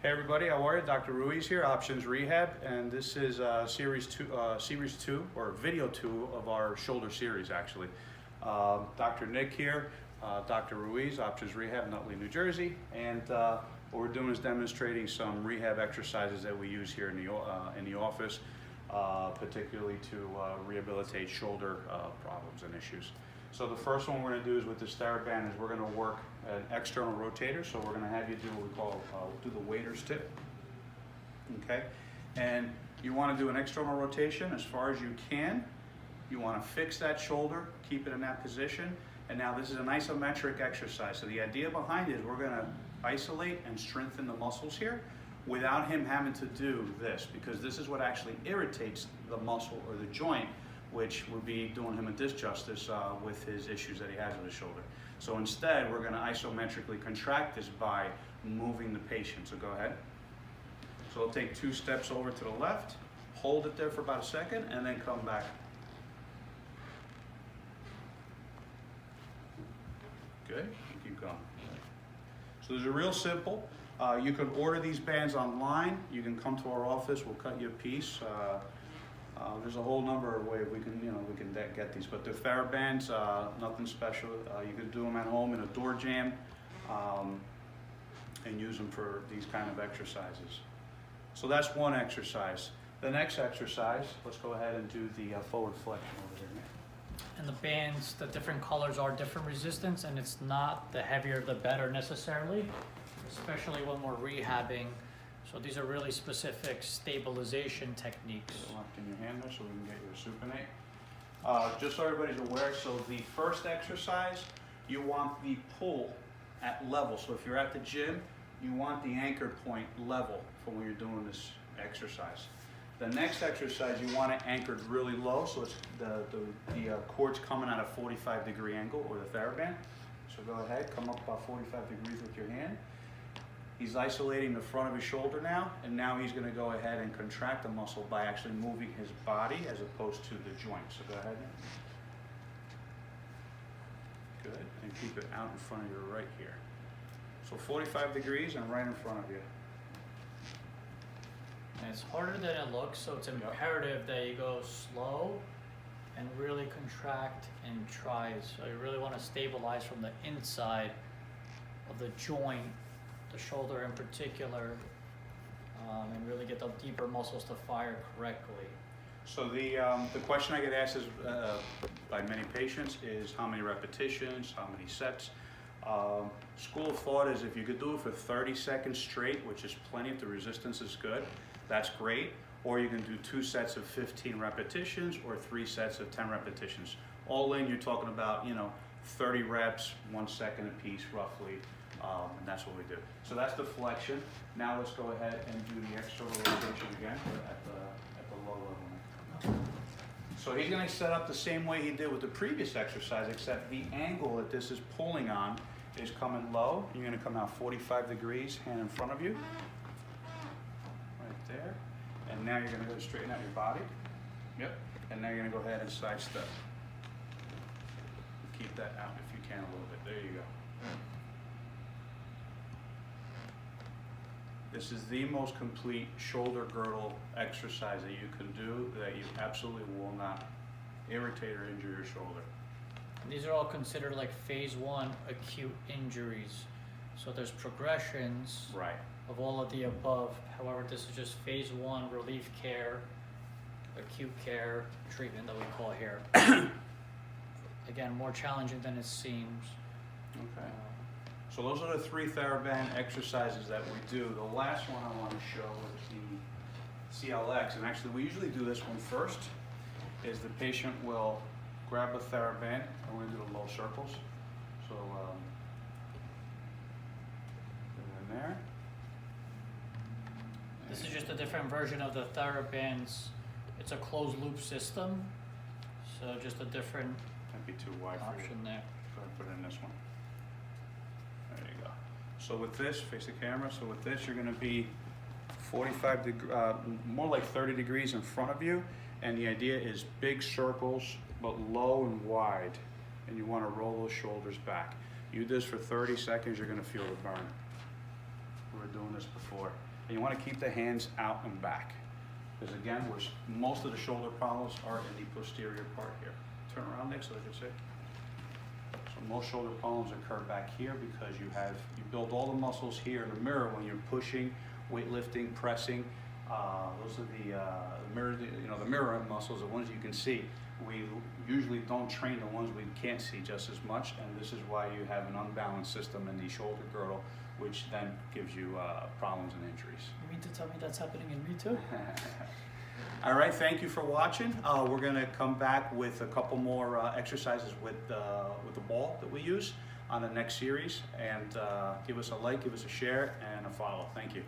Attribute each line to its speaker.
Speaker 1: Hey everybody, how are you? Dr. Ruiz here, Options Rehab, and this is series two, or video 2 of our shoulder series actually. Dr. Nick here, Dr. Ruiz, Options Rehab, Nutley, New Jersey, and what we're doing is demonstrating some rehab exercises that we use here in the office, particularly to rehabilitate shoulder problems and issues. So the first one we're going to do is with this TheraBand is we're going to work an external rotator. So we're going to have you do what we call do the waiter's tip. Okay, and you want to do an external rotation as far as you can. You want to fix that shoulder, keep it in that position. And now this is an isometric exercise. So the idea behind it is we're going to isolate and strengthen the muscles here without him having to do this, because this is what actually irritates the muscle or the joint, which would be doing him a disjustice with his issues that he has with his shoulder. So instead, we're going to isometrically contract this by moving the patient. So go ahead. So we'll take 2 steps over to the left, hold it there for about a second, and then come back. Good, keep going. So these are real simple. You can order these bands online. You can come to our office, we'll cut you a piece. There's a whole number of ways we can get these, but the TheraBands, nothing special. You can do them at home in a door jamb and use them for these kind of exercises. So that's one exercise. The next exercise, let's go ahead and do the forward flexion over there, Nick.
Speaker 2: And the bands, the different colors are different resistance, and it's not the heavier the better necessarily, especially when we're rehabbing. So these are really specific stabilization techniques.
Speaker 1: Locked in your hand there so we can get you a supinate. Just so everybody's aware, so the first exercise, you want the pull at level. So if you're at the gym, you want the anchor point level for when you're doing this exercise. The next exercise, you want it anchored really low, so it's the cord's coming at a 45-degree angle, or the TheraBand. So go ahead, come up about 45 degrees with your hand. He's isolating the front of his shoulder now, and now he's going to go ahead and contract the muscle by actually moving his body as opposed to the joint. So go ahead. Good, and keep it out in front of you right here. So 45 degrees and right in front of you.
Speaker 2: And it's harder than it looks, so it's imperative that you go slow and really contract and try. So you really want to stabilize from the inside of the joint, the shoulder in particular, and really get the deeper muscles to fire correctly.
Speaker 1: So the question I get asked is, by many patients is how many repetitions, how many sets. School of thought is if you could do it for 30 seconds straight, which is plenty if the resistance is good, that's great. Or you can do 2 sets of 15 repetitions or 3 sets of 10 repetitions. All in, you're talking about 30 reps, 1 second a piece roughly. And that's what we do. So that's the flexion. Now let's go ahead and do the external rotation again at the low level. So he's going to set up the same way he did with the previous exercise, except the angle that this is pulling on is coming low. You're going to come out 45 degrees, hand in front of you, right there. And now you're going to go straighten out your body. Yep. And now you're going to go ahead and side step. Keep that out if you can a little bit. There you go. This is the most complete shoulder girdle exercise that you can do that you absolutely will not irritate or injure your shoulder.
Speaker 2: These are all considered like phase 1 acute injuries. So there's progressions of all of the above. However, this is just phase 1 relief care, acute care treatment that we call here. Again, more challenging than it seems.
Speaker 1: Okay. So those are the 3 TheraBand exercises that we do. The last one I want to show is the CLX, and actually we usually do this one first. Is the patient will grab a TheraBand, and we're going to do the low circles. So in there.
Speaker 2: This is just a different version of the TheraBands. It's a closed loop system, so just a different
Speaker 1: Might be too wide for you.
Speaker 2: option there.
Speaker 1: Go ahead and put it in this one. There you go. So with this, face the camera, so with this you're going to be 45 degrees, more like 30 degrees in front of you, and the idea is big circles but low and wide, and you want to roll those shoulders back. You do this for 30 seconds, you're going to feel the burn. We were doing this before. And you want to keep the hands out and back. Because again, most of the shoulder problems are in the posterior part here. Turn around, Nick, so they can see. So most shoulder problems occur back here because you build all the muscles here in the mirror when you're pushing, weightlifting, pressing. Those are the mirror muscles, the ones you can see. We usually don't train the ones we can't see just as much, and this is why you have an unbalanced system in the shoulder girdle, which then gives you problems and injuries.
Speaker 2: You mean to tell me that's happening in me too?
Speaker 1: All right, thank you for watching. We're gonna come back with a couple more exercises with the ball that we use on the next series, and give us a like, give us a share, and a follow. Thank you.